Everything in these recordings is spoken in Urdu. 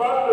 5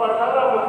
18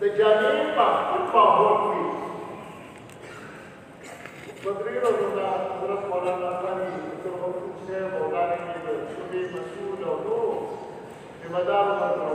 the Jamil Mahmoud Badrino Dula, Hazrat Maulana Sani, Dr. Hafid Sheikh, Maulana Shubhi Masood Awdo, Zimadar Madro,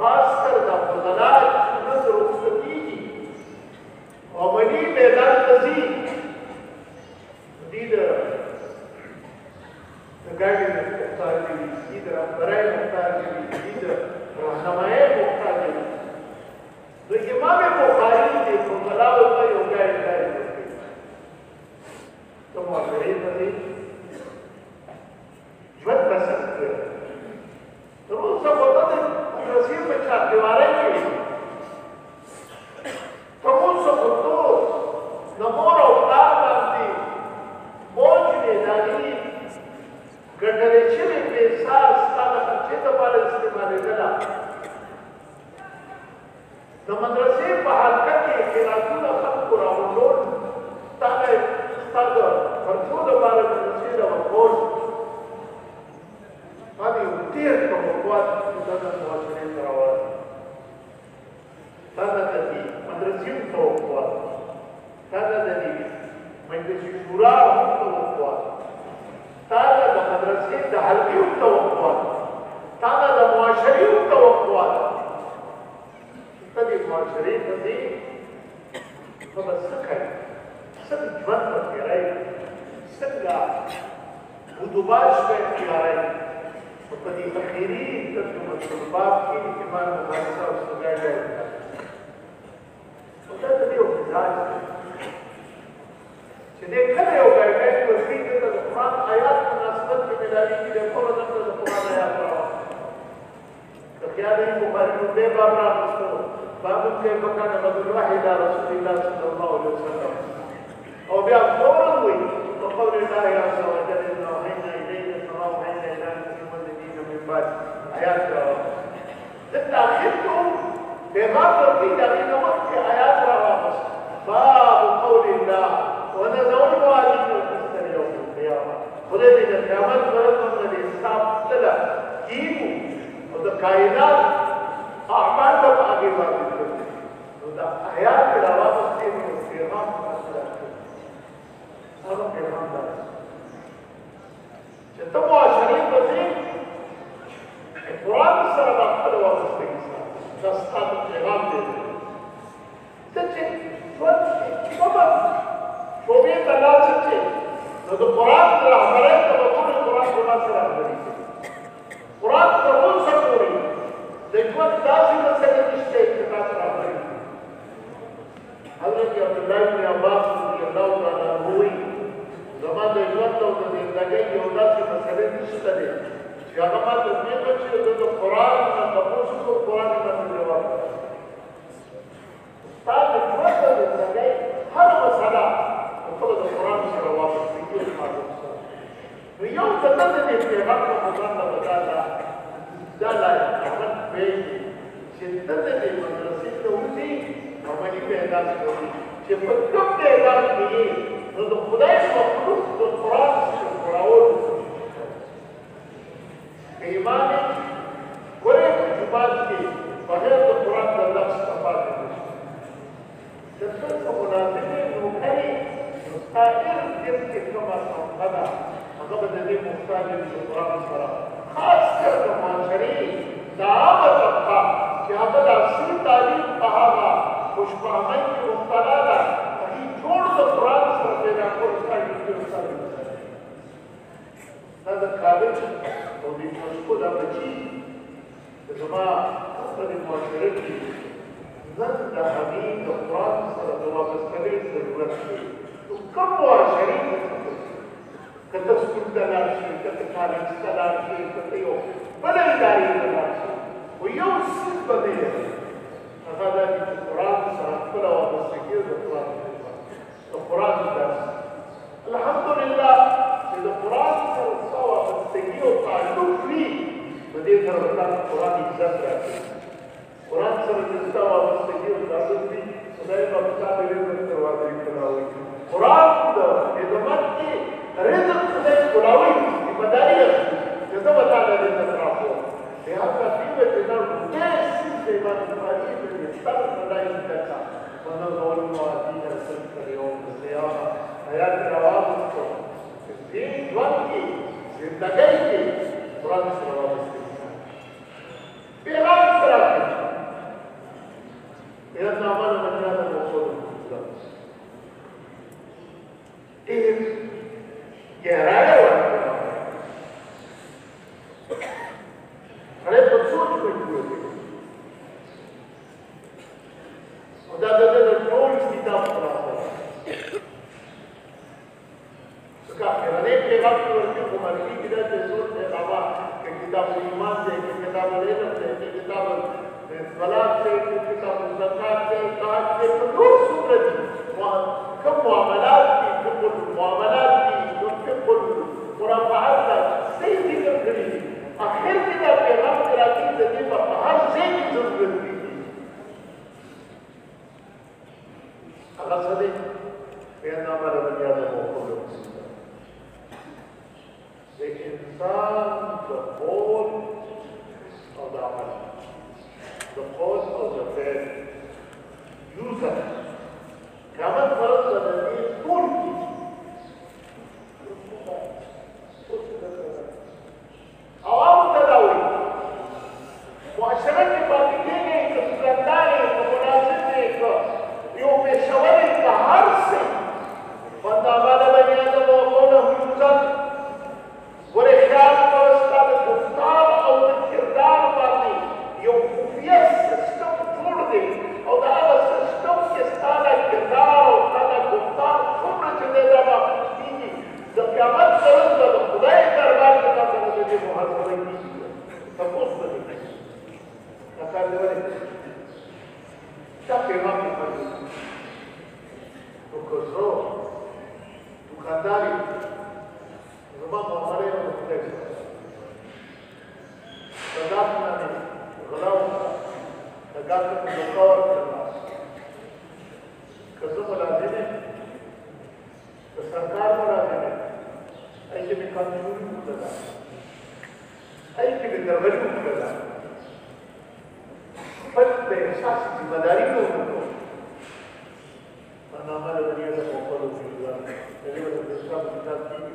خاص کر د فضلات نظر رخصتیږي او عملي میدان ته ځي دي د ګاډي مختار دي د رهبرۍ مختار دي د رهنمایۍ مختار دي د امام بخاري د فضلاو ته یو ګاډي ورکوي ته معاشرې ته ځي ژوند بسر کړي تر اوسه په دغه رسیم په چاپېوارۍ کې تر اوسه په ټول د مور او پلار باندې بوج میداني ګټلې شوې پیسه ستا د خرچې دپاره استعمالېدله د مدرسې په حلقه کې خلافونه خلکو راغونډول ستا د خرچو دپاره مدرسې ته ورکول باندې یو ډېر توقعات دا د معاشرې ته راوړل دا د دې مدرسې توقعات دا د دې مجلس شورا توقعات دا د مدرسې د حلقې توقعات دا د معاشرې توقعات ته د معاشرې ته دې نو بس څه کوي څنګه ژوند به تېروي څنګه ودوباش به تېروي په دې اخیری ترجمه الباب کې امام بخاري صاحب څنګه دی او دا د یو مزاج چې دې کله یو ګایډلاین ورکړي د قرآن آیات مناسبت کې ملایي کې د کومه د قرآن آیات راوړي د خیال بخاري نو به باب راوستو باب کې وکړه بدل الله الى رسول الله صلی الله علیه وسلم او بیا فورا وایي وقول الله عز وجل انه وحينا اليك كما وحينا الى بعد آیات تاخيرهم پیغام ورکی داغی نمک کی آیات را واپس باب قول الله ونزول موالین المستر یوم القیامة خدای دې د قیامت ورځ باندې حساب تلا کیږي او د کائنات اعمال په هغه باندې نو دا آیات را واپس دې نو پیغام هغه پیغام ده چې ته معاشرې په قرآن سره د خپل واسطه دا ستاسو پیغام دی ته چې ژوند کومه شوبې ته لاړ شې نو د قرآن رهبرۍ ته به ټول قرآن په ما سره رهبري کوي قرآن تر اوسه پورې د ژوند داسې مسلې نشته چې تاسو رهبري کوي حضرت عبدالله بن عباس رضي الله تعالی عنه وایي زما د ژوند او د زندګۍ یو داسې مسلې نشته دی چې هغه ما ته ویل چې د قرآن نه تاسو کو قرآن باندې جواب استاد د ژوند د زندګۍ هر مسله په د قرآن سره واپس کیږي نو یو څه د دې پیغام په قرآن نه بدلا دا لا احمد وایي چې د دې مدرسې ته وځي عملي پیدا کوي چې په کوم پیغام کې نو د خدای مخلوق د قرآن سره وراول ایمان ګورې په جومات کې بغیر د قرآن د لفظ نه پاتې نشي د څه مناسبې نوکري نو ستا علم دې کې کومه څنګه ده هغه به د دې محتاج د قرآن سره خاص کر د معاشرې دا عامه طبقه چې هغه د اصلي تعلیم په هغه خوشفهمۍ کې مبتلا ده هغې جوړ د قرآن سره پیدا کول ستا دا د کالج او د یونیسکو دا بچي د زما په دې معاشره کې نن د هغې د قرآن سره د وابستګۍ ضرورت دی نو کوم معاشرې که ته سکول ته لاړ شې که ته کالج ته لاړ شې که ته یو بله ادارې ته لاړ شې خو یو څیز به دی هغه دا چې قرآن سره خپله وابستګي د قرآن درس الحمدلله چې د قرآن سره ستا وابستګي او تعلق وي په دې سره به تاسو قرآن عزت راکړي قرآن سره چې ستا وابستګي او تعلق وي خدای به ستا د رزق دروازې کلاوي قرآن د خدمت کې رزق خدای کلاوي ذمهداري اخلي چې زه به تا د رزق راکوم لهذا فيما تنال تأسيس إيمان الحديث اللي يشتغل فلا ينتفع ونظر الموازين الصدق اليوم القيامة حياة روابط الدين وقتي زندگي قرآن سره وابسته في غير سره انسان د قول او د عمل د قول او د فعل یوسف قیامت فرض د دې ټول عوام ته دا وایي معاشره کې پاتې کېږي که دکاندار یې که ملازم یې که یو پېښور یې که هر څه بنده باندې بني آدم وقوله یوسف ورې خیال کوه ستا د گفتار او د کردار باندې یو خفیه سیسټم جوړ دی او د هغه سیسټم کې ستا د کردار او ستا د گفتار څومره چې دی دا به کېږي د قیامت په ورځ به د خدای دربار کې تا سره د دې محاسبه کېږي تپوس به دې کوي دا کار دې ولې دا پیغام دې کوي نو که زه دوکاندار یم زما معامله یې له خدای سره د ګاز نه مې غلا وکړه د ګاز نه مې دوکه ورکړله که زه ملازم یم د سرکار ملازم یم هغې کې مې کمزوري وکړله هغې کې مې درغلي وکړله خپل د احساس ذمهداري مې وکړو نامه د دنیا د موقعو وجودان دغه د اسلام کتاب کېږي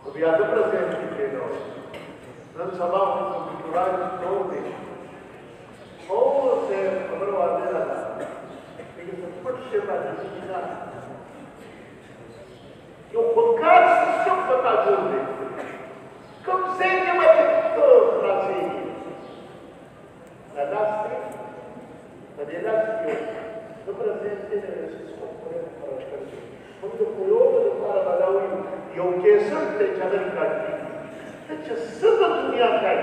خو بیا دومره ذهن کې کېدو نن سبا کمپیوټرایز دور دی څه خبره واضح ده لیکن څه پټ شی باندې نه یو خودکار سیسټم پتا جوړ دی کوم ځای کې به ته خلاصېږي دا داسې په دې لاس کې دومره ذهن کې د سیسټم پورې خراب کړی موږ د پویولو لپاره به دا وایو یو کیسټ دی چې هغه ریکارډ کېږي ته چې څه د دنیا کوي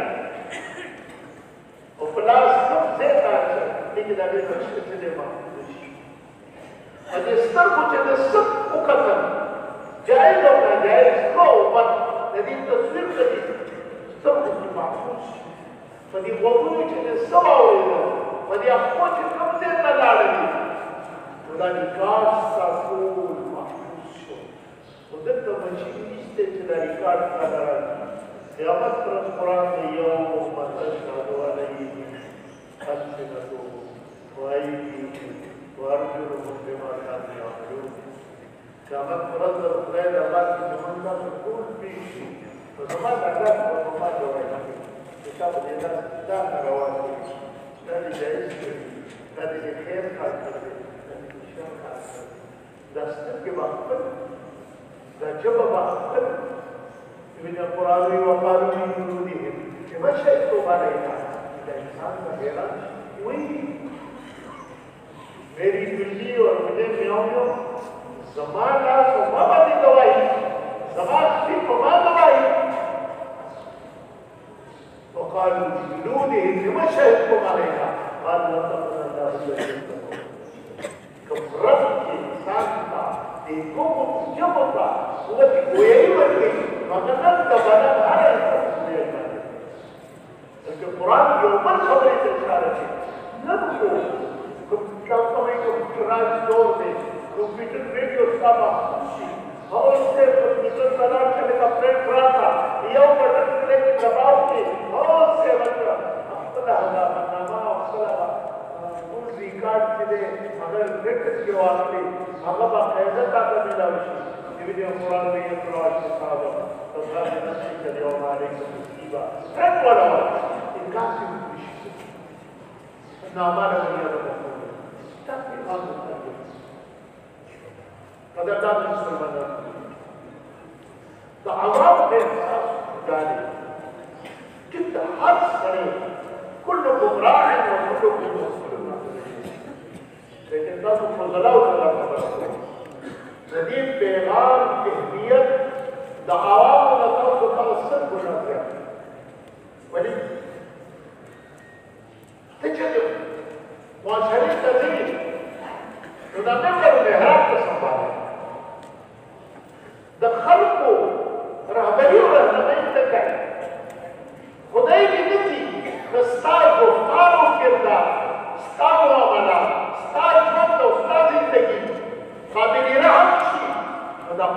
او په لاس کوم ځای ته اچوي دې کې د هغې نه څه دی محفوظ شي په دې سترګو چې د څه وکتل جایز او ناجایز ښه او بد د دې تصویر د دې سترګو کې محفوظ شي په دې غوږونو چې د څه واورېدل په دې اخو چې کوم ځای ته لاړلي نو دا ریکارډ ستا ټول محفوظ شو خو دلته مچین نشته چې دا ریکارډ تا ته راځي قیامت پر ورځ قرآن دی یوم تشهد علیهم ألسنتهم وأیدیهم وأرجلهم بما كانوا يعملون قیامت پر ورځ د خدای د الله چې زموږ تاسو ټول پېښ شي نو زما د اخلاق په زما جوړوي چې تا په دې داسې دا روان دي دا دې جایز کړي دا دې خیر کار کړی دا دې شر کار کړی دا سترګې به خپل دا ژبه به خپل ابن القرآن وقالوا من جلودهم لما شهدتم علينا دا انسان به حیران شي وایي میری بلی اور مجھے میاؤں میاؤں زما لاس و ما باندې دوائی زما خپې په ما دوائی وقالوا بجلودهم لما شهدتم علينا قال نطقنا الله الذي کوم رب کې انسان ته د کوم ژبو ته قوت ګویایي ورکوي مګر نن د بدن هر انسان بلکې قرآن یو بل خبرې ته اشاره کوي نن خو کمپیوټرایز دور دی کمپیوټر ریډیو ستا محفوظ شي هغه څه کمپیوټر ته لاړ چې لکه پرنټ راته یو بټن کلیک دباو کې هغه څه ورته خپله هنامه او خپله ټول ریکارډ چې دی هغه ریکارډ کې واخلي هغه باقاعده تا ته میلاو شي ابن قرآن میں اقرأ الكتاب كفى بنفسك اليوم عليك حسيبا پرنټ ولاړ انکار کې وشي نامه دنیا د مفهوم دا پیغام ورکوي قدردان مسلمانان د عوامو د احساس دا دی چې د هر سړی كلكم راع وكلكم مسؤول عن رعيته لیکن تاسو په غلاو سره خبره کوئ د دې پیغام اهمیت د عوامو نه تاسو ته څه ګڼل ولې ته چې معاشرې ته ځې نو د ممبر محراب ته سنبالئ د خلکو رهبري او رهنمایي ته کوي خدای دې نکړي که ستا گفتار او کردار ستا معامله ستا ژوند او ستا زندګي قابل رحم شي نو د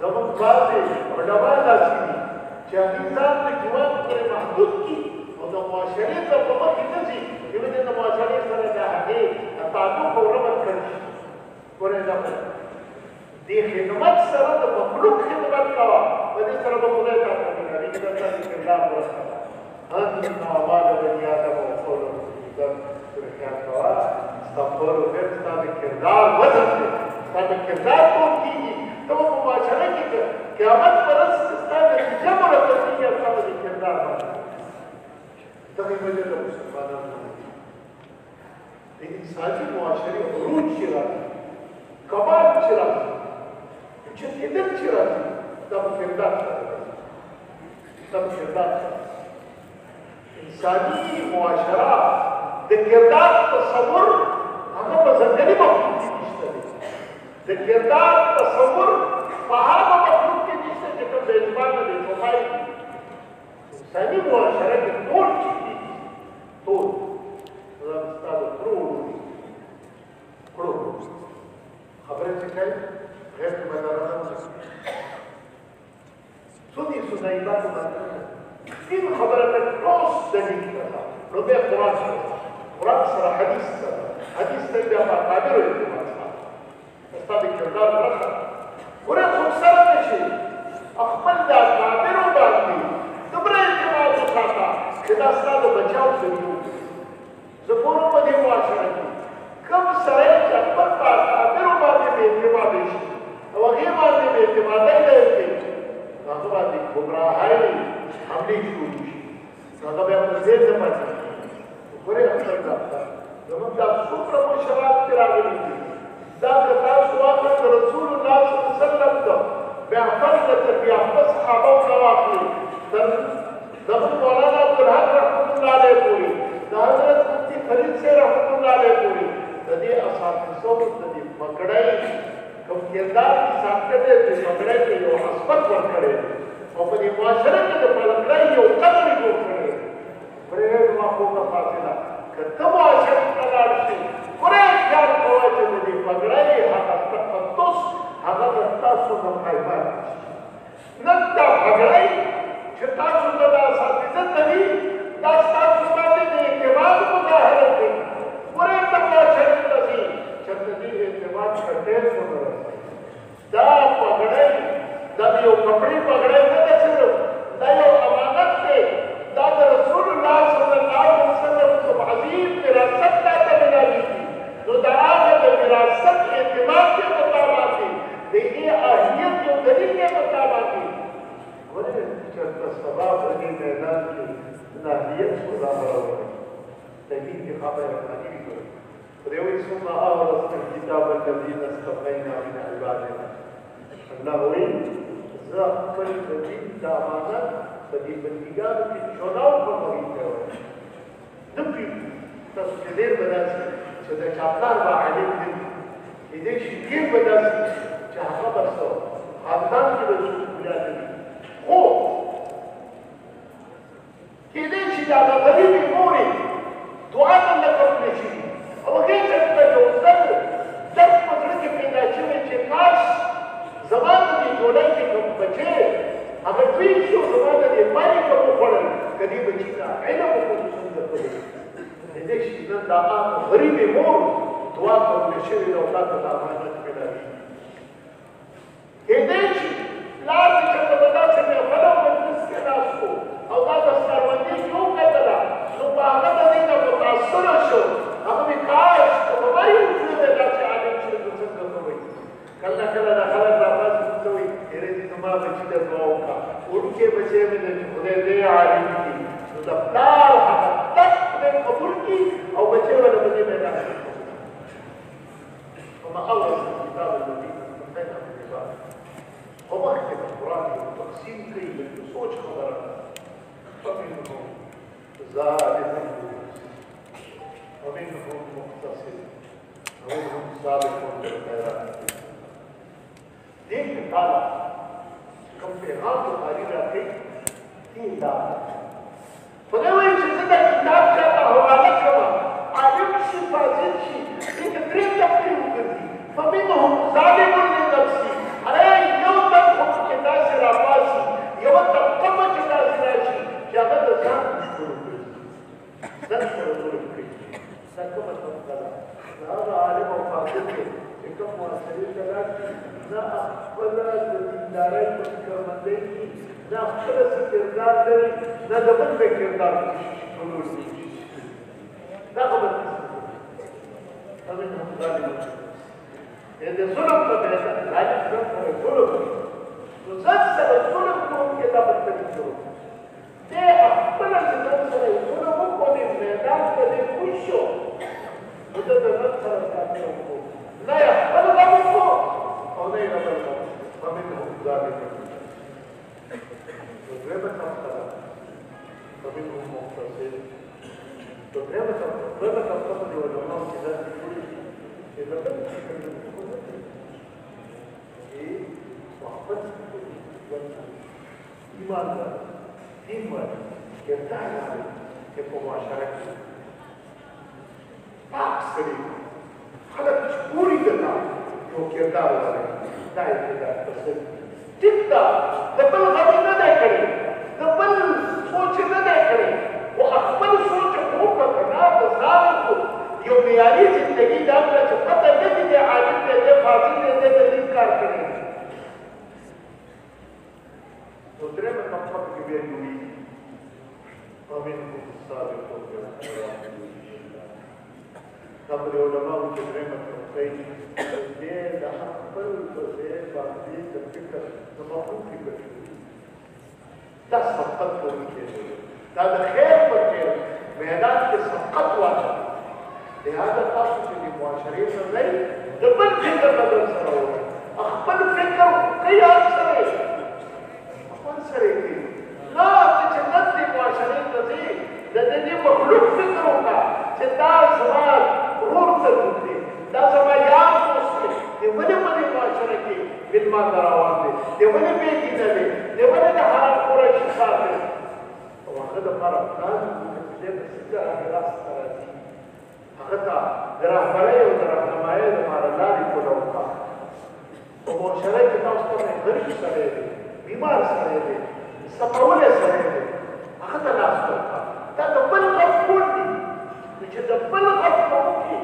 زمون بعضې علما داسې دي چې هغوی ځان د جوان پورې محدود کړي او د معاشرې ته په مخکې نه ځي چې موږ د معاشرې سره د هغې تعلق او ربط کړی شي. ګورئ دا دې خدمت سره د مخلوق خدمت کوه، په دې سره به خدای تا ته وکړي چې درته د کردار مرسته ده. ان اعمال بني آدم وقوله خیال کوه ستا خبر او فعل ستا د کردار وزن دی، ستا د کردار توب کېږي. ته به په معاشره کې قیامت په ورځ ستا نتیجه مرتب کېږي او ستا به د کردار باندې. دغې وجه د مسلمانانو د انساني معاشرې عروج چې راځي، کمال چې راځي، اوچتېدل چې راځي، دا په کردار سره راځي، دا په کردار سره. انساني معاشره د کردار تصور هغه په ځنګلي مخلوق کې نشته دی. د کردار تصور په هغه مخلوق کې نشته چې کوم د اعتبار نه د چوپای دي. انساني معاشره کې ټول چې دي ټول دا ستا د کړو کړو خبرې چې کوي غیر مدارانه سني سنایباتو باندې دین خبره ته ټوس دلیل کړه. نو بیا قرآن سره قرآن سره حدیث سره حدیث ته بیا په تعبیرو اعتماد سره ستا د کردار برخه ګوره څوک سره نه شي خپل دا تعبیرو باندې دومره اعتماد وساته چې دا ستا د بچاو ذریعه وګرځي. زه پوره په دې معاشره کې کوم سړی چې خپل په تعبیرو باندې بې اعتماده شي او هغې باندې بې اعتمادۍ نه کوي نو هغه باندې ګمراهۍ حملې شروع شي نو هغه بیا په ځای نه پاتې کېږي. ګورئ خپل ډاکټر زموږ دا څومره مشرات چې راغلي دي دا که تاسو واخلئ د رسول الله صلی الله علیه وسلم د بیعفر د تربیافته صحابو نه واخلئ تر زموږ مولانا عبدالحق رحمت الله علیه پورې د حضرت مفتی فرید صاحب رحمت الله علیه پورې د دې اساتذو د دې پګړۍ کوم کردار چې ساتلی دی د پګړۍ ته یو عصمت ورکړی دی او په دې معاشره کې د پګړۍ یو قدر یې جوړ کړی دی. ورې زما خوږه فاصله که ته معاشرې ته لاړ شې پوره خیال کوه چې د دې پګړۍ هغه تقدس هغه د تاسو نه پایمال شي. نن دا پګړۍ چې تاسو ته دا اساتذه کوي دا ستاسو باندې د اعتماد مظاهره کوي. پوره ته معاشرې ته ځي چېرته دې اعتماد ته ډېر څه نه رسوي. دا پګړۍ دا د یو کپړې پګړۍ نه ده صرف دا یو امانت دی. دا د رسول الله صلی الله علیه وسلم کوم عظیم وراثت تا ته ملاویږي نو د هغه د وراثت اعتماد کې مطابق دی د هغې اهمیت یو دلیل کې مطابق دی. ولې چېرته سبا په دې میدان کې د اهمیت مظاهره وکړي دلیل کې خبره راني وکړي خدای وایي ثم اورثنا الکتاب الذین اصطفینا من عبادنا. الله وایي زه خپل د دین د امانت په دې بندګانو کې چوناو په موږ کوي نه پوهېږو تاسو کې ډېر به داسې چې د چاپلار به عالم دی کېدای شي ډېر به داسې چې هغه به څه خاندان کې به څوک بیا نه وي خو کېدای شي د هغه غریبې مورې دعا به نه کولی شي او هغې ته یو درد په زړه کې پیدا شوی چې کاش زما د دې ټولۍ کې کوم بچی هغه دوی شو زما د دې پایې به وخوړل که دې بچي ته علم وکړو څنګه کولی کېدای شي نن د هغه غریبې مور دعا کولی شوې ده او تا ته د امانت میلاوي. کېدای شي پلار چې چېرته به داسې محفله او مجلس کې ناست و او دا دستاربندي چې وکتله نو په هغه د دې نه متاثره شو هغه مې کاش که په ما یو څه دی داسې عالم شي نو څنګه به وایي. کله نه کله دا خلک راپاسې ورته وایي هیرې دې زما بچي ته دعا وکړه وړوکی بچی مې دی چې خدای دې عالم کړي نو د پلار هغه تک خدای قبول کړي او بچی وله په دې میدان کې وما اورثنا الکتاب الذین اصطفینا من عبادنا. په مخکې د قرآن یو تقسیم کوي د یو سوچ خبره ده فمنهم ظالم لنفسه ومنهم مقتصد ومنهم سابق بالخيرات. دې کې تعالی کوم پیغام بخاري راکوي دې دا خدای وایي چې زه دا کتاب چاته حواله کړم عالم شي فاضل شي دې کې درې طبقې وګرځي فمنهم ظالم لنفسه هره یو طرف کوم معاشرې ته راشي نه خپله د دیندارۍ په فکرمندۍ کې نه خپله څه کردار لري نه د بل د کردار حلول دي دا خبره فمنهم ظالم د ظلم په میدان ظالم ځان سره ظلم نو ځان سره ظلم کوونکی دا بدترین ظلم دی خپله چې ځان سره ظلم وکړو د میدان ته دی کوږ شو نو ده د ځان سره کافر وکړو نه یې خپل غم وکړو او نه یې د بل غم فمنهم ظالم نو درېیمه طبقه ده فمنهم مقتصد نو درېیمه طبقه په دې علماو کې داسې کړي چې د بل فکر د فکر نه کوي چې محبت ایمان لري دین لري کردار لري چې په معاشره کې پاک سړي خلک چې ګوري درته یو کردار لري دا یې کردار پسند ټیک ده د بل غم نه دی کړی د بل سوچ نه دی کړی خو خپل سوچ وکړه که نه د ځان یو معیاري زندګي دا کړه چې پته نه دي دی عالم دی دی فاضل دی دی د دین کار کړی نو درېیمه طبقه پکې بیا جوړېږي ومنهم السابقون بالخيرات دا په دې علماو کې درېیمه طبقه یې دی د خپل په ځای باندې د فکر د مخلوق فکر دا سبقت کوونکی دی دا د خیر په میدان کې سبقت واچوي لهذا تاسو چې د معاشرې ته ځئ د بل فکر نه ځان سره وکړئ خپل فکر کوي هر سره خپل سره کوي نه چې جنت د معاشرې ته ځې د دې مخلوق فکر وکړه چې دا زما ورور ته دی دا زما یار دوست دی د ولې په دې معاشره کې بدمان روان دی د ولې بې دینه دی د ولې د حرام خوری شفاف دی او هغه دپاره پلان چې دی په سیده هغې راسته راځي هغه ته د رهبرۍ او د رهنمایۍ لپاره لارې ټوله وکړه په معاشره کې تاسو ته غریب سړی دی بیمار سړی دی سپولی سړی دی هغه ته لاس ورکړه دا د بل غم کول دي نو چې د بل غم به وکړي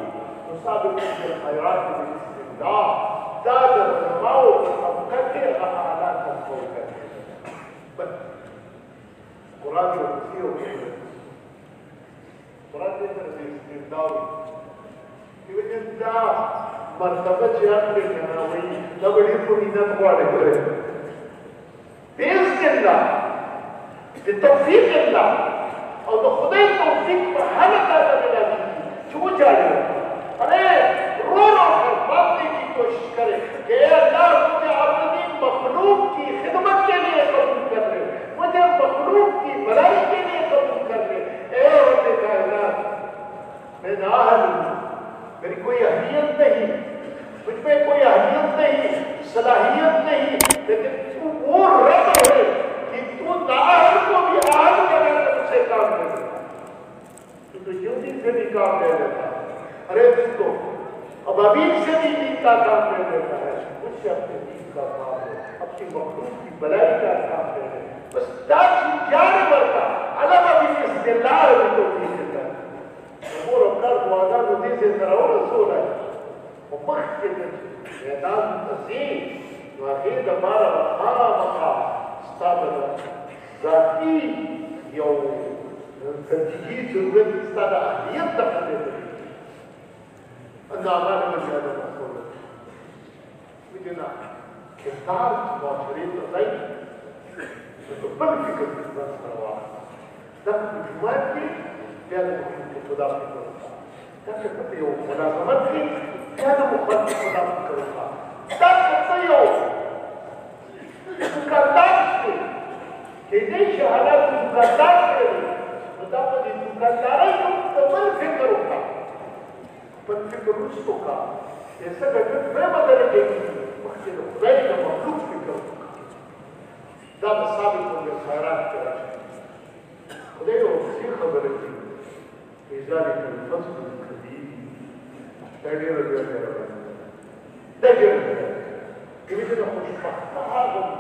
نو سابقون بالخیرات باذن الله دا د علماو په طبقه کې هغه حالات کنټرول کوي قرآن یو کیسې وکړي قرآن دې سره د استبدال وي دا مرتبه چې اخلي که نه وایي دا به ډېر په مینت غواړي ګورئ بإذن الله بتوفیق الله او د خدای توفیق په هغه تاسو ملایږي چې وجاړي ارے رو رو کر باننے کی کوشش کرے کہ اے اللہ مجھے اپنی مخلوق کی خدمت کے لیے قبول کر لے مجھے مخلوق کی بھلائی کے لیے قبول کر لے اے رب کائنات میں نااہل ہوں میری کوئی اہلیت نہیں مجھ میں کوئی اہلیت نہیں صلاحیت نہیں لیکن تو وہ رب ہے کہ تو نااہل کو بھی اہل بنا کر اسے کام کر دیتا تو یہودی سے بھی کام لے لیتا ارے تو ابابیل سے بھی دین کا کام لے لیتا ہے مجھ سے اپنے دین کا کام ہے اپنی مخلوق کی بلائی کا کام لے لے بس تاکہ جانے برتا علامہ بھی بسم اللہ بھی توفیق دیتا ہے امور اپنار دعاگان و دیزے تراؤ رسول ہے ومخ کے میدان تزین واقعی دمارا وخارا مقا استابدا ذاتی یو تنجیحی ضرورت استادا احلیت دخلے دے ان آمان مجھانا مخصول ہے مجھنا کردار معاشرین تزائی تو بل فکر کردار سروا دخل جماعت کی بیاد مخلوق کی خدا فکر ہوتا دخل کتیو ملازمت کی بیاد مخلوق کی خدا فکر ہوتا دخل کتیو دکاندار کی کہ نہیں شہادت دکاندار کرے مطابق دکاندارہ تو بل فکر ہوتا بل فکر رسطو کا ایسا کہ میں بدلے دیکھی مخصد خدای کا مخلوق فکر ہوتا دا ثابت ہوگا خیرات کرا خدای کو کسی خبر کی ذالک الفضل الکبیر تاڑیر رضی اللہ دجر کہ مثل خوشبخت آدم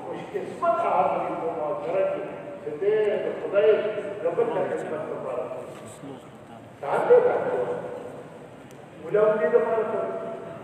خوش قسمت آدم کو معاشرہ کی چھتے خدای ربط کا خدمت کرتا تعالی دا ملاؤں دے دمارا کرتا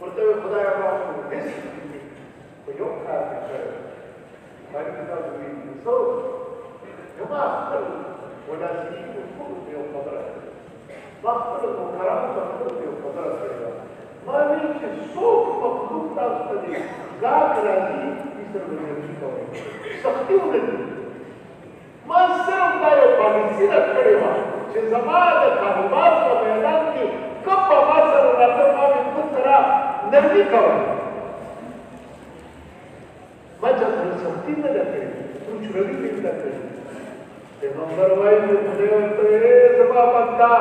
مرتبط خدای الله هیڅ په یو کار کې کړی باندې تاسو وینئ څو جما خپل ولاسي ټول یو خبره ما خپل مکرم خپل یو خبره کړی ما وی چې څوک مخلوق تاسو ته دي ذات راځي چې سره ورته کوي سختي ولري ما صرف دا یو پالیسي نه کړی و چې زما د کاروبار په میدان کې کب ما سره راځي ما به څنګه نرمی کوي مجد سختی نه لګي کچھ رګي نه لګي پیغمبر وایي چې خدای ورته زما بندا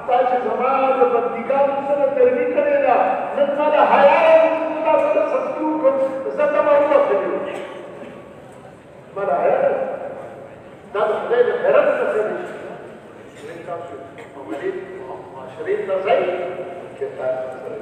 تاسو زما د بندګانو سره تربیت کړی دا نن ما د حیا سره سختی وکړ زه ته ما وکړم ما حیا دا د خدای د خیرت څخه دی تاسو عملي معاشري ته ځای کې تاسو سره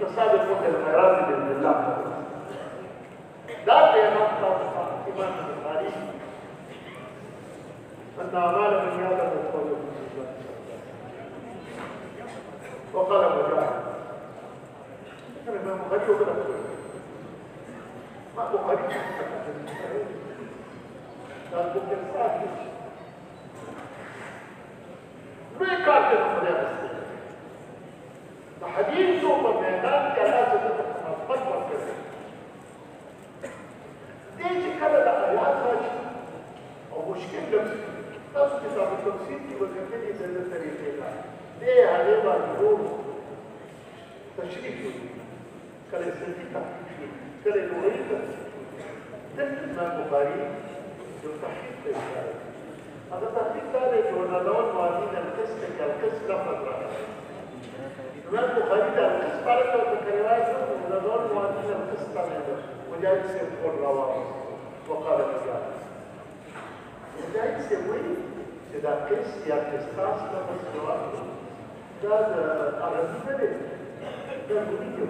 تصادف ممكن الخيرات باذن الله ذات امام الامام البخاري ان اعمال من هذا القول وقال مجاهد الامام البخاري وكذا ما البخاري قال ممكن ساكت ما كاتب خدای حديثه بالميدان كلاسة تتخطط كذا ديجي كذا آيات راشي أو مشكلة نفسي نفس كتاب التفسير في وزنتين يزل الطريقين دي هذه مجهول تشريف كلا يسلي تحقيق كلا يلغي تحقيق ده البخاري جو تحقيق تشريف هذا تحقيق ثاني جو نظام موازين القسط كالقسط لفظ راشي الإمام البخاري ده القسط على الكلمات ونظام موازين القسط عليه وجاء يقول رواه وقال مجاهد وجاء يقول إذا قسط يا قسطاس لما سواء ده عربي بلد ده بنيه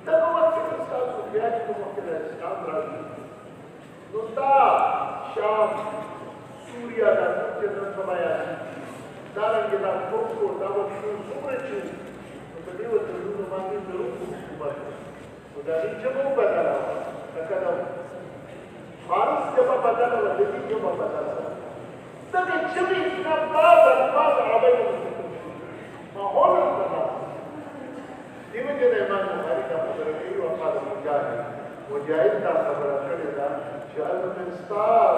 ده هو القسطاس وجاء يقول كده إسلام راضي نصا شام سوريا ده جنة سمايا دارنګه دا کوڅو دا وڅو څومره چې په دې وختونو باندې ضرورت حکومت او دا چې مو بدلا کله فارس جبه بدلا و دې جبه بدلا دا چې نه بعد عربي ما هو بدلا دیو چې امام بخاری دا خبره کوي او قال مجاهد دا خبره کړې ده چې المستاذ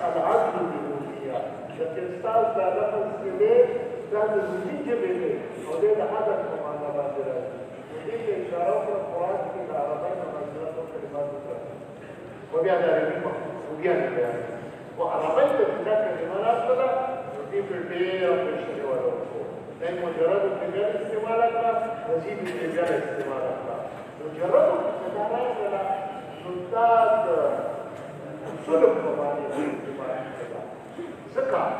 العدل بالوفيه الإستاذ ده لفظ كبير ده نزولي كبير وده ده حدث كمان بعدها ودي إشارة في القرآن في العربية ومنزلات وكلمات أخرى وبيعني عربي وبيعني بيعني وعربية تتذكر كلمات كده ودي في البيع وفي الشيء والوقوع لأن مجرد الرجال استعمالها نزيد الرجال استعمالها مجرد الرجال لا نمتاز سلب مباني استعمالها زكاة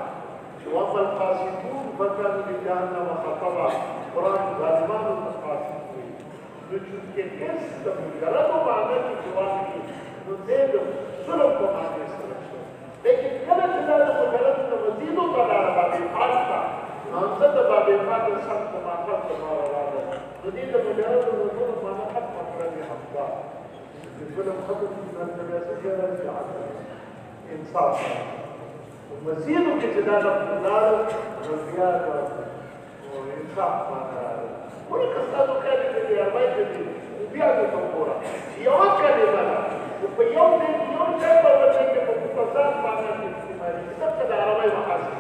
وأما القاسطون فكانوا لجهنم خطبا قرآن ظالمان القاسطين نجد كيس مجرد معنى في جوابه نو دې د ظلم په باندې سره شو لیکن کله چې دا د مجرد د مزیدو په لاره باندې پاس شوه نو همزه د بابې پاک سخت د ماخذ لپاره راغله نو دې د مجرد د ظلم معنا ختمه کړه دې حمزه د ظلم ختم شي نو د بیا څه شی راځي عدل انصاف مزیدو کې چې دا لفظ لاړ نو بیا د انصاف معنا راغله ولې که ستاسو خیال کې دې ارمای کې دي بیا دې ته وګوره یوه کلمه ده نو په یو ځای کې یو شی په وجه کې په مختصر معنا کې استعمالېږي ځکه د عربۍ محاسن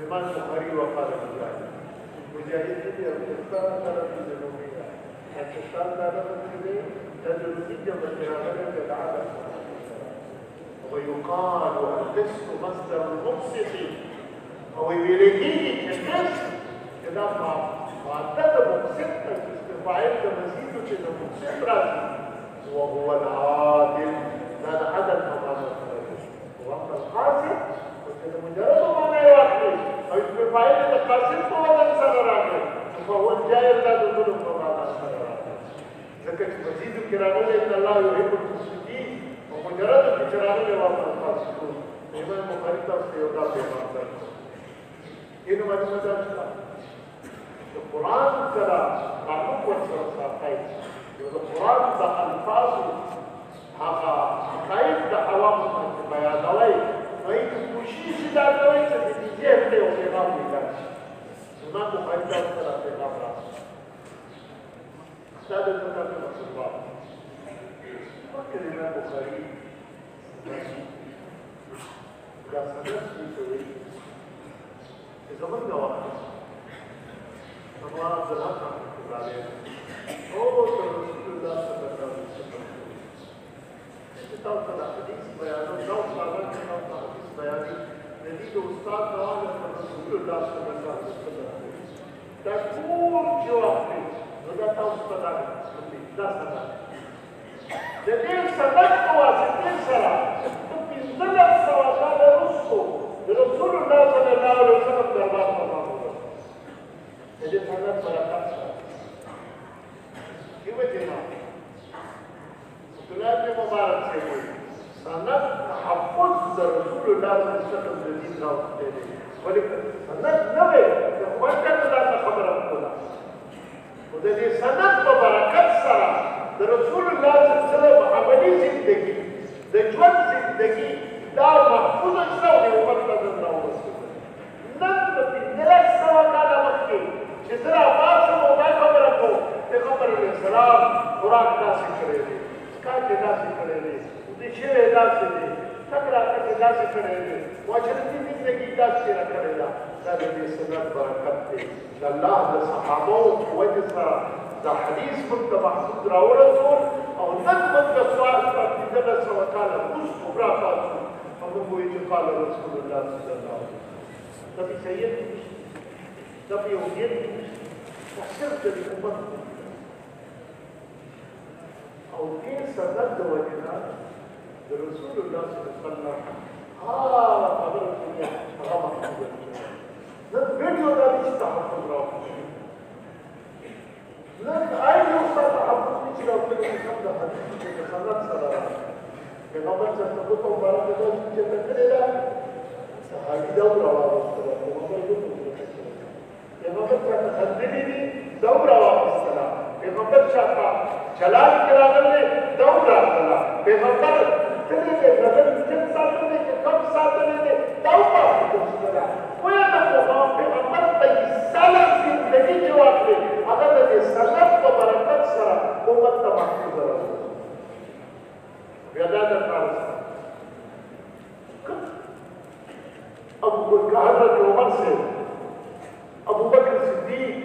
امام بخاري وقال مجاهد دې افغانستان طرف دې جنوبي پاکستان طرف دې تجربي جمع راغلي د عالم ويقال القسط مصدر المقسط او ویلېږي چې قسط دا معدد مقسط ته استفاعل د مزیدو چې د مقسط راځي وهو العادل دا د عدل په معنا راځي واما القاسط چې د مجرد معنا یې واخلي او استفاعل د قاسط په وزن سره راغلی فهو الجائر دا د ظلم په معنا سره راغلی ځکه چې مزیدو کې راغلی ان الله يحب المقسطين او مجردو کې چې راغلی واما القاسطون امام بخاري تاسو ته یو دا پیغام درکړو اینو معلومه ده چې القرآن سره تعلق ورسره ساتئ نو د قرآن د الفاظو هغه حقایق د عوامو باندې بیانوئ نو هغې کوشش یې دا کوئ چې د دې ذهن ته یو پیغام لیکل شي امام بخاري تاسو ته دا پیغام راغلی دا دلته تاسو مقصود باب مخکې د امام بخاري دا سند څه وایي چې زموږ د وخت أبو عبد الحق رحمة الله عليه هو رسول الله صلى الله عليه وسلم توصل حديث بيانه توصل حديث بياني نزيد أستاذ نوال رسول الله صلى الله عليه وسلم تكون جوابي وده توصل عليه ده سنة جديد سنة واسطين سنة بإذن سواء رسول رسول الله صلى الله عليه وسلم دربار الله jadi sangat berkata di wajah sebenarnya mubarak sekali sangat tahafuz dari Rasulullah SAW dari Israel oleh sangat nabi bahkan tidak khabar pula jadi sangat mubarak sara dari Rasulullah SAW amali zindagi tujuan zindagi dar mahfuz Islam di umat Allah nan lebih jelas sawakala makin چې زه راپاڅ شم او دا خبره کوم پیغمبر علیه السلام خوراک داسې کړی دی څښاک یې داسې کړی دی ودې شوی یې داسې دی تګ راتګ یې داسې کړی دی معاشرتي زندګي داسې تېره کړې ده دا د دې سنت برکت دی د الله د صحابو په وجه سره دا حدیث موږ ته محمود راورسول او نن موږ د سوال په 1500 کاله وروسته راپاڅو او موږ وایو چې قال رسول الله صلی الله علیه وسلم نبي سید نبي وجد وصرت للأمة أو كيف سبب وجهنا لرسول الله صلى الله عليه وسلم قبل الدنيا غمر لن فيديو ده مش تحفظ روح لن أي يوصل تحفظ مش لو كده مصدق حديث كده صلاة صلاة كغمر تثبت وبركة الله جل كده هذه دورة وعلى پیغمبر چاته خندلی دي دور واخیستله پیغمبر چاته جلال کې راغلی دور راغله پیغمبر تللی دی بدن چت ساتلی چې کم ساتلی دی دور واخیستله ویه د پیغمبر 23 ساله زندګي چې واخلي هغه د دې سنت په برکت سره امت ته محفوظ راوړي بیا دا درته عرض حضرت عمر سے ابو بکر صدیق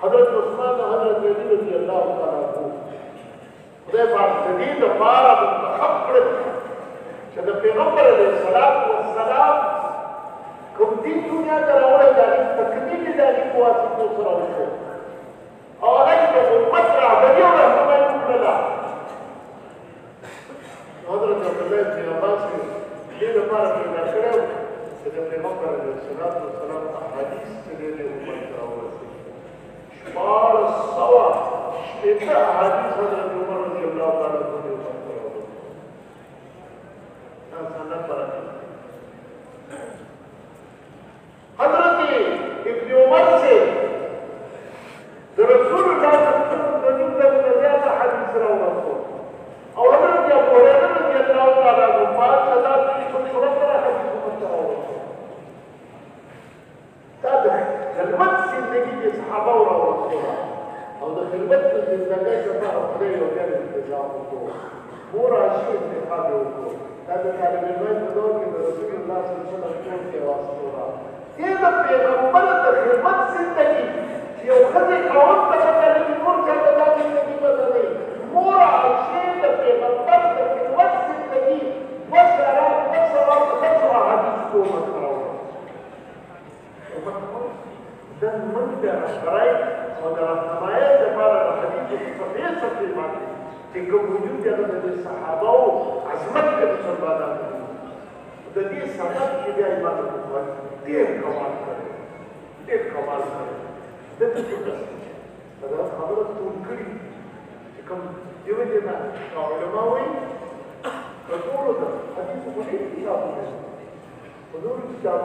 حضرت عثمان حضرت علی رضی اللہ تعالی عنہ خدای پاک د دې لپاره منتخب کړل چې د پیغمبر علیه السلام کوم دین دنیا ته راوړی د تکمیل د هغې په واسطو سره وشو او هغه د امت رهبري او رهنمایي وکړله حضرت عبدالله بن عباس دې لپاره پیدا کړی و چې د پیغمبر علیه السلام احادیث چې دی د امت ته راورسېږي 1400 احادیث حضرت عمر رضی الله تعالی عنه سنة زيادة حديث رواه أو حضرت أبو هريرة رضي الله تعالى عنه قال صلاة في ربنا حديث مترواه هذا خدمت زندگی کے صحابہ اور رسولہ اور خدمت زندگی کے بعد خیر و خیر انتظام کو پورا شی انتخاب کو هذا طالب العلم بدور کہ رسول اللہ صلی اللہ علیہ وسلم کے واسطہ یہ تو پیغمبر خدمت زندگی یہ خدمت قوم کا پتہ نہیں اور کیا زندگی پتہ نہیں پورا شی پیغمبر خدمت زندگی وشرع وشرع حدیث کو مطلب dan mendarai saudara saya kepada hadis seperti mati jika wujud dari sahabat azmat ke surga jadi sangat tidak ibadat Tuhan dia kamal kare dan itu adalah khabar tunkri jika dia jadi ulama betul hadis ini tidak betul tidak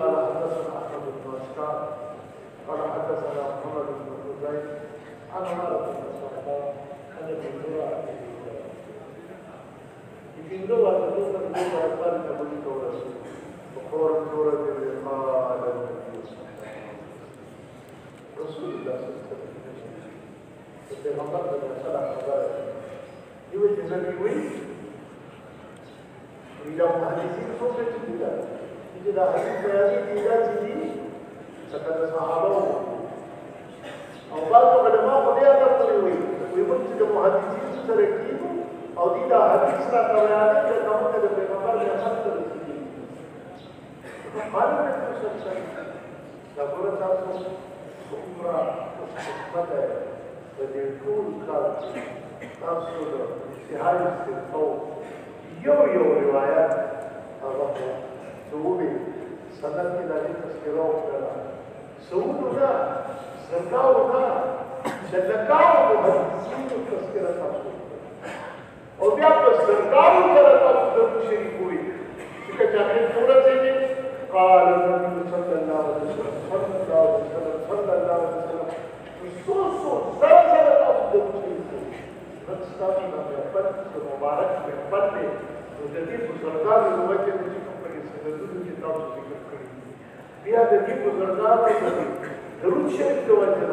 قال حدثنا احمد بن مسعود قال حدثنا محمد بن خزيمة عن عمارة بن الصحابة عن ابن زرع يمكن لغة تدوم اللغة أقبال نبوي ورسول وقول سورة اللقاء على النبي رسول الله صلى الله عليه وسلم البيغمبر بن صلى الله يوجد النبي إلى محدثين صوفة البلاد إذا حديث هذه البلاد سكت صحابه او بعض علماء خدای درته وي موږ چې محدثین سره کېږو او دې دا حدیث را بیان کړي کومه د پیغمبر د حق سره کېږي معلومه ده چې دا ګور تاسو عمره خدمت د دې ټول کار تاسو د استحاله استفاو یو روایت هغه دوی سند کې د دې تذکرو کړه سعودنا زكاؤنا زكاؤ محدثين تذكرة تاسو او بیا په زکاو سره تاسو د شریک وي چې کله پورا ځینې قال النبي صلى الله عليه وسلم سوسو سره تاسو د شریک وي رښتیا نه په مبارک په پدې د دې په سرګار د وجه د کوم په سندونو کې تاسو ذکر کړی بیا د دې په سرګار د درود شریف د وجه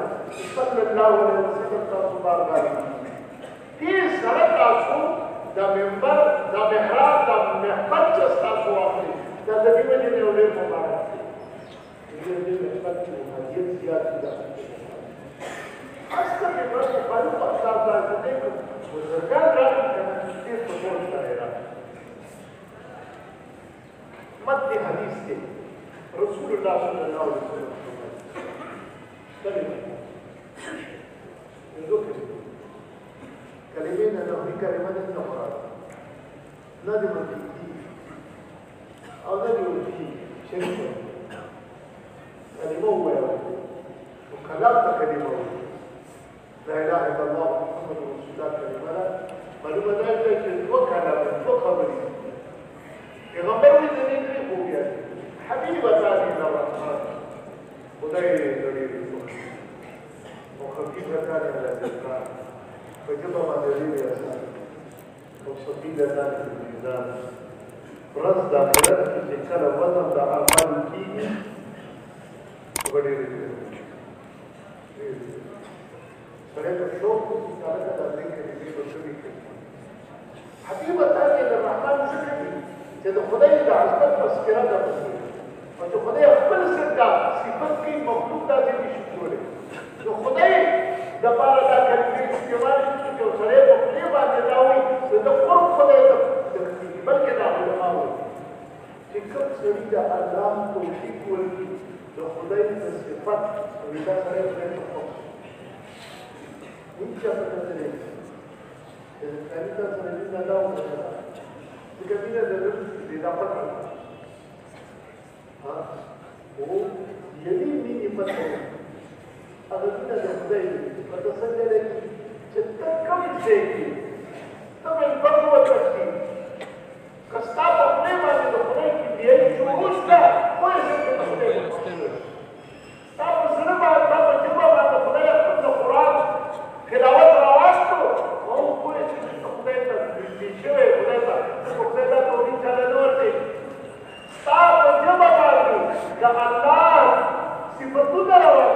صلی الله علیه وسلم تاسو باندې دې سره تاسو د منبر د محراب د محفل چې تاسو واخلي دا د دې وجه نه ولې مبارک دې دې محفل کې حاجت زیات ده اصل کې په خپل په تاسو باندې وزرګان راځي چې په ټول سره راځي متن حدیث کې رسول الله صلی الله علیه وسلم كلمة ذكر كلمين أنه هي كلمة النقرة ندم الدين أو ندم الدين شركة كلمة هو وكلامك كلمة لا إله إلا الله محمد رسول الله كلمة لا معلومة ذلك وكلام وخبري يغمر الدين في خوبيا حبيبة ثاني الرحمن خدای دې وخفيفة كان على الإسلام فجبر مدريد يسار وصفيدة كان في الميزان فرص داخلات في كلا وطن دا أعمال كيه وغير فريق الشوق في كالك دا ذكر يجيب الشريك حبيبة تانية للرحمن سكتي جد خدای دا عزمت مسكرة دا مسكرة وجو خدای اقبل سردا صفت کی مخلوق دا دې شکر نو خدای د پاره دا کلمې استعمال چې سره په دې باندې راوي د قرب خدای ته بلکې دا علماء وي چې کوم سړي د الله توفیق ورکړي د خدای د صفت دا سره په خپل وچا په دې Kita sendiri tidak tahu. Jika tidak ada, tidak dapat. Oh, jadi ini penting. Agar kita dapat pada saja lagi cepat kami segi. Tapi berdua pasti. Kasta problema itu boleh dia curuskan. Boleh kita boleh. Tapi selama kita cuba kita boleh kita Quran tilawat rawat tu. Oh, boleh kita boleh disyai boleh tak. Boleh tak orang cara norte. Tapi cuba lagi. Jangan Allah sifatunya rawat.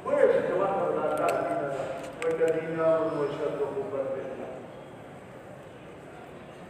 boleh kita berkata والذين آمنوا أشد حبا لله.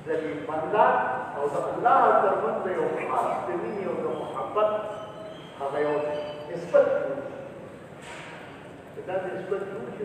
dari banda atau Allah terbentuk yang khas demi yang muhabbat hagayon nisbat kita nisbat itu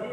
siki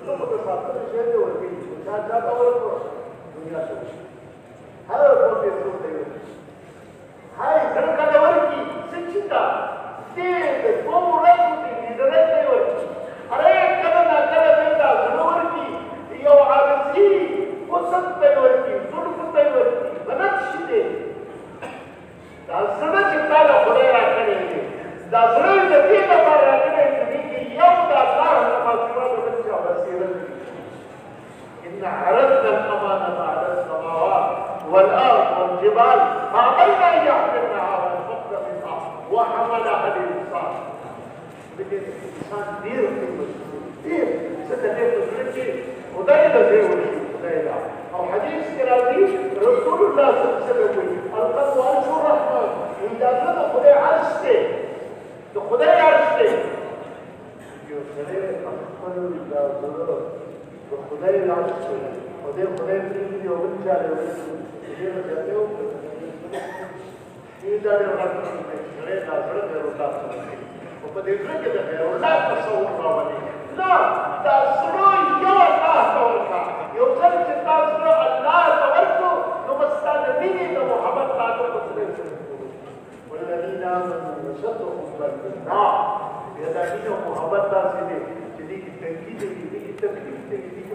Kalau bersatu saya tu orang ini, saya tahu orang dunia tu. Hal apa dia tu dia. Hai, terkadang orang ini secinta, dia berumur tu di dalam dia. Ada kadang benda, orang ini dia orang ini, pusat dia orang ini, suruh dia orang ini, benar sih. Dasarnya cinta dah boleh rakan ini. Dasarnya dia dah boleh rakan ini. Yang dah Allah nama Tuhan إن عرضنا الأمانة على السماوات والأرض والجبال فأبين أن يحملنها وأشفقن منها وحملها الإنسان. بدين الإنسان دير في المسؤول دير ستدير تسلسل ودايما زي وشي ودايما أو حديث كلامي رسول الله صلى الله عليه وسلم القلب عرش الرحمن إذا كان خدي عرشته خدي عرشته يوصلين أخبر إلى ضرر وخدای العرش خدای پریږدي او بل چا له دې نه ځاتو دې دا له راځي چې دا سره د الله او په دې کې د الله تصور راوړي لا دا سره یو الله تورکا یو څل چې تاسو الله تورکو نو مستند دې د محبت تاسو په څیر والذین آمنوا وصدقوا بالله دا دې محبت تاسو دې چې دې کې تنقید دې کې تکلیف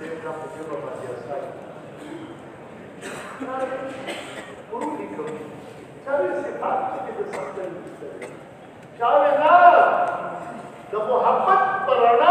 Será possível fazer essa público. Sabe esse fato de desaparecer? Sabe nada da muhabbat parana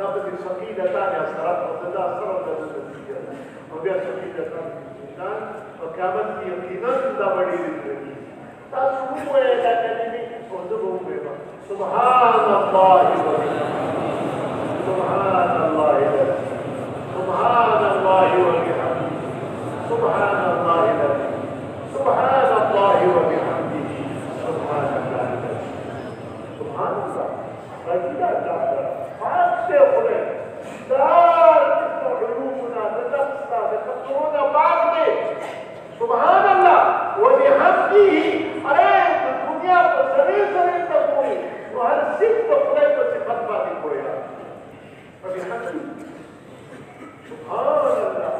نبض الشقيدة تاني أسرات وصدا أسرات النتيجة وبيع شقيدة تاني الإنسان وكامت يقينا لا بدي للدنيا تاسمو إلى كلمة وزبهم بما سبحان الله سبحان الله سبحان الله وبحمده سبحان الله سبحان الله وبحمده سبحان الله سبحان الله رجلا حتى يقولون دار علومنا نتقصى نتقصرنا بعض سبحان الله وبحمده عليك الدنيا بسرير سرير تقولي وهل ست قليل وصفات بعض القرآن وبحمده سبحان الله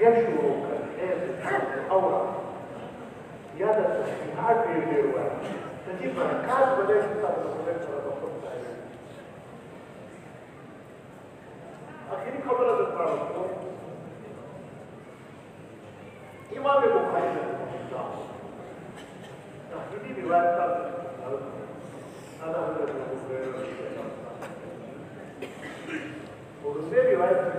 يشعر كالناس أورا يادا تشبيهات يديروا تجيب مركات بدأت تتعلم مدرسة رضاكم تعالى آخری خبر از اتفاق امام بخاری آخری روایت تا هذا هو ودوسری روایت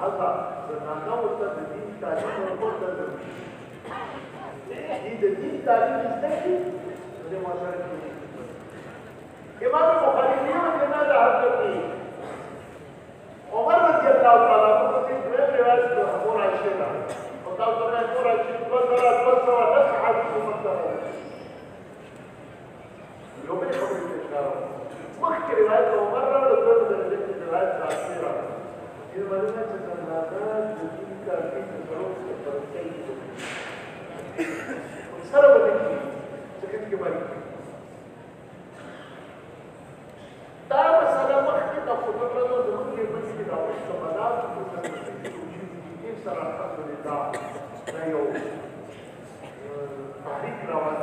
هذا زنانه والتدين تعليم والتدين الدين تعليم يستكفي من مشارك إمام البخاري من هذا حضرت عمر رضي الله تعالى عنه في رواية أبو عائشة وقال أبو عائشة بصر نسعى في مكة يوم الخبر الإشارة مخكر رواية عمر ولكن درجة رواية عاشرة المعلومات الزنانات تجيك في تصرف الفرنسي وصرف بكي سكت كباري دا مسألة مخكر تفضل رضو ضرور يمسك دعوة السمانات وتجيب سر الحمد لله لا يوم تحريك رواد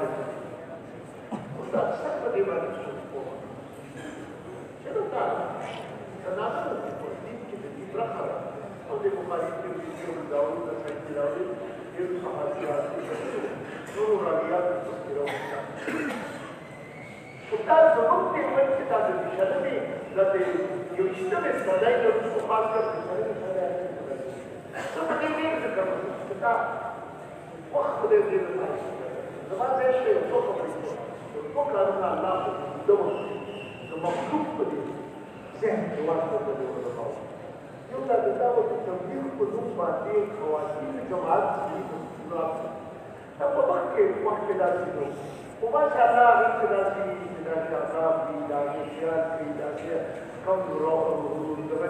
وده أكثر بدي ما نشوف شنو تعرف زنانات رخر او د بخاری کې د داوود د سید داوود یو صحابیات نور راویات تذکرو خدای زموږ په وخت کې دا د شلمي د یو شته سړی د خاص کر سره څه په دې کې ذکر وکړه دا وخت دې دې زما دې څه یو څه په کارونه الله د مخلوق په دې ذهن کې ورته د یو دا د دعوت تبلیغ په نوم باندې خواتین جماعت دي دا په وخت کې داسې نو او ماشاءالله هغه کې داسې آداب دي دا خیال دي دا کوم روح او دغه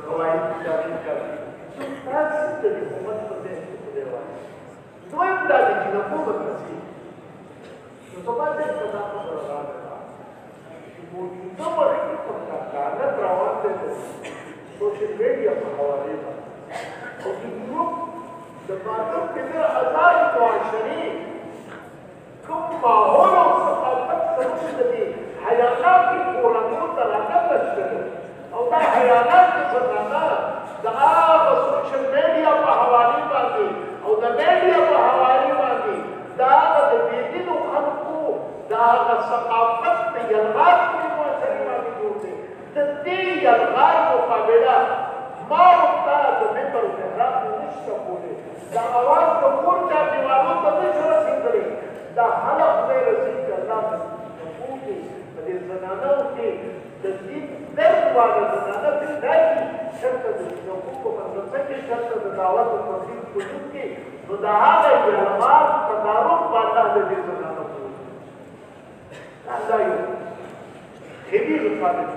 قواعد دي دا کوي تاسو د حکومت په دې کې دی وایي دوی دا چې د حکومت رسي نو په باندې څه خبره راغله چې موږ وخت په کار روان دي سوشل میڈیا پر حوالے کا اور گروپ دفاتر کے اندر آزاد معاشرے کم ماحول اور ثقافت سمجھ لگے حیانات کی قرآنوں طلاقت رشتے اور دا حیانات کے سرنانا دا سوشل میڈیا پر حوالے باندے اور دا میڈیا پر حوالے باندے دا بیدین و خلقو دا ثقافت یلغات کی معاشرے باندے جوڑتے تدې یلغار مقابله ما وقتا د ممبر احرام نشته کولی دا اواز د کور چا دیوالو ته نشي رسېدلی دا خلق نه رسېږي الله پوهې په دې زنانو کې د دین درد والا زنانه پیدا کړي چېرته د حقوقو په مدرسه کې چېرته د دعوت او تبلیغ په وجود کې نو د هغه یلغار تدارک په الله د دې زنانو پوهې الله یو خبیر خالق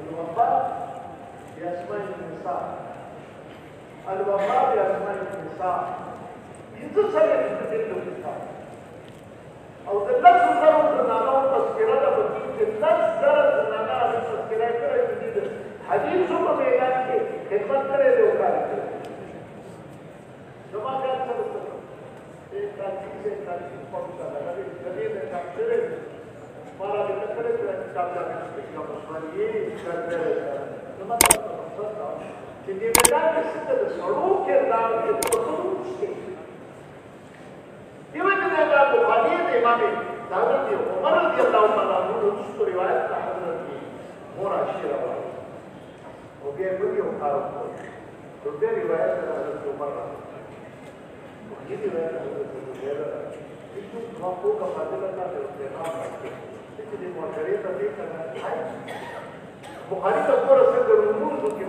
الوفاء بأسماء النساء الوفاء بأسماء النساء إذا سألت تدل النساء أو دلت زرع زنانا وتذكرة بديل دلت زرع زنانا وتذكرة كره جديد حديث ثم بيان کے خدمت کرے دو کار جمع کر سکتے ایک تاکید سے تاکید پہنچا لگا جدید میں کام کرے ہمارا بھی کرے تو کتاب جانے سے کیا مسئلہ یہ کر رہے جمع کر سکتا کہ یہ میدان میں سکتے سڑوں کے نام کے خصوص کے یہ وجہ ہے کہ بخاری امام حضرت عمر رضی اللہ تعالیٰ عنہ اس کو روایت کا حضرت کی مورا شیرہ والا ہو گیا بڑی اوقات کو تو دے روایت ہے حضرت عمر یہ روایت حضرت عمر اس کو دعاوں کا فاضلہ کا اہتمام کرتے ہیں اس لیے معاشرے کا دیکھ کرنا ہے بخاری کا پورا سے ضرور کے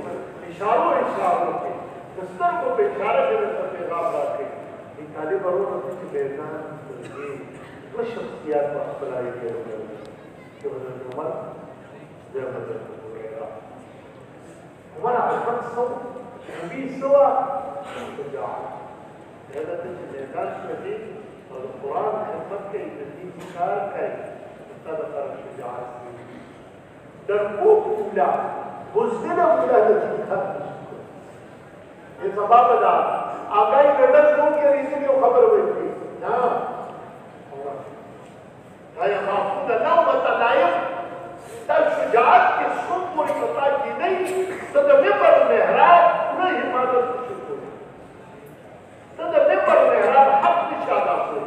اشاروں کے دستر کو بے اشارہ کے نظر پیغام رکھے یہ طالب علوم کی بیان یہ وہ شخصیات کو اصلاحی کے کہ حضرت عمر جو حضرت عمر عرفت سو نبی سوا شجاعت حضرت میدان شدید اور قرآن خدمت کے تدریس کار کا مطابق شجاعت درپوک اولا بزدل اولا نتیجہ ختم یہ سباب دا آگائی گردن کون کے ریزی میں خبر ہوئی تھی نا یا خافون نومت لائم تا شجاعت کے سن پوری پتا کی نہیں تو دا ممبر محراب انہیں حفاظت کو شکر تو دا ممبر محراب حق نشادہ کو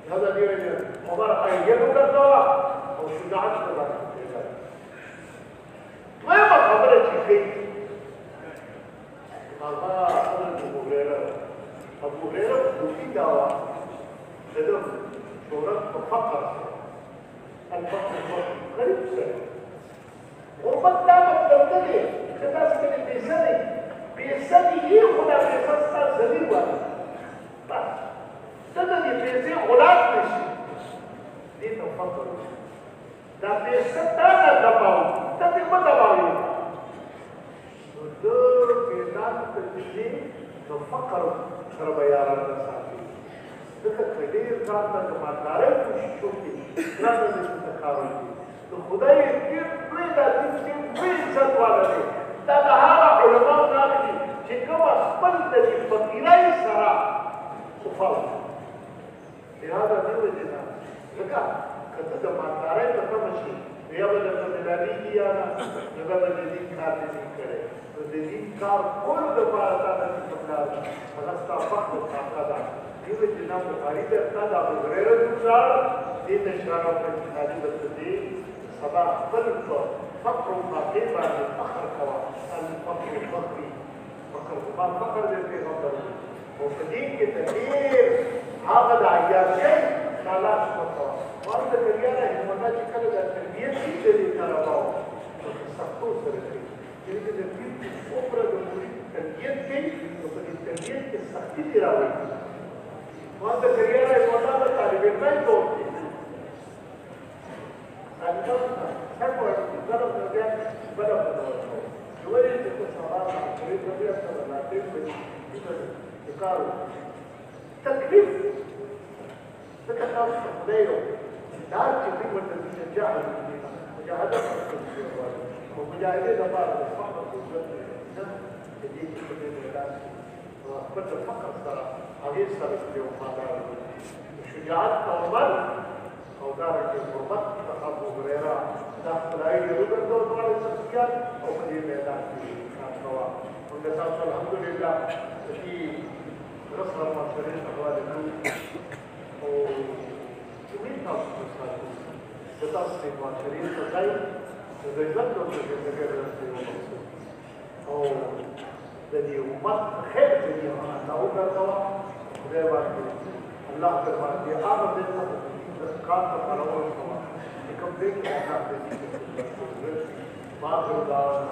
لہذا دیوے جو عمر آئیے لو کرتا ہوا اور شجاعت کو بات کرتے گا میں خبر اچھی گئی آقا ابو ہریرہ دوسری دعویٰ صدر شہرت و فقر سے الفقر قریب سے غربت لا مطلب دے خدا سے کلی پیسہ نہیں پیسہ نہیں یہ خدا پیسہ ستا ذلیل والا بس صدر یہ پیسے غلاب پیسے دین و فقر دا پیسہ تا نہ دباؤ تا دیکھ دباؤ دور میدان تجزی نو فقر سر بیاران نساتی ذکر کدیر کارتا جماعتارے کوششوں کی رد ذکر تکاروں کی تو خدای دیر پریدہ دیر عزت والا دے تا دہارا علماء ناکلی چکو اسپل دلی فقیرائی سرا صفر لہذا دیو جنا ذکر کتا جماعتارے تکمشی یا بلد مدلانی کیا نا جگہ بلدین کارتے نہیں کرے دین کار کل دفعہ تعالیٰ کی سمجھار فلسطہ فقر فاقدہ دیوے جناب بخاری درتا دا بغریر دوزار دین اشارہ پر جنابی بلدی سبا قلب فقر فاقی بانی فقر کوا الفقر فقری فقر کما فقر دیتے فقر وفدین کے تغییر حاقد آئیار سے سالاش کوا وارد کریانا ہمتا چکل دا تربیت کی دلی ترباؤ سختو سرکی جنہیں تربیت کی اوپر دموری تربیت کی تو پھر تربیت کی سختی تیرا ہوئی وہاں سے کریانا ہمتا دا طالب علمائی دور کی طالب علمائی سب وقت ضرب نرجان بلا بلا جوری جب سوال آخری طبیعت کا بلاتے ہوئے اکارو تکلیف تکتاو سمدیو دار چلی مردی جاہد مجاہدہ مردی ومجاهدين بعض الفقر والذنب الجديد في البلاد وأثبت الفقر ترى حديث ثابت اليوم هذا وشجاعات عمر أو دارك الغربت أبو هريرة داخل أي رجل دور على السفيان أو قديم ميدان في كان سواء والنساء الحمد لله في رسل المعشرين أخوات النور ومين تصل الصلاة بتصل المعشرين فزيد وزيزان دور تجربة رسل ومقصود أو ذي أمت خير ذي أمت أو كرتوا غير واحد الله فرمان دي آمد دي كان تفرعون سوا لكم ديك أحنا دي ما تردار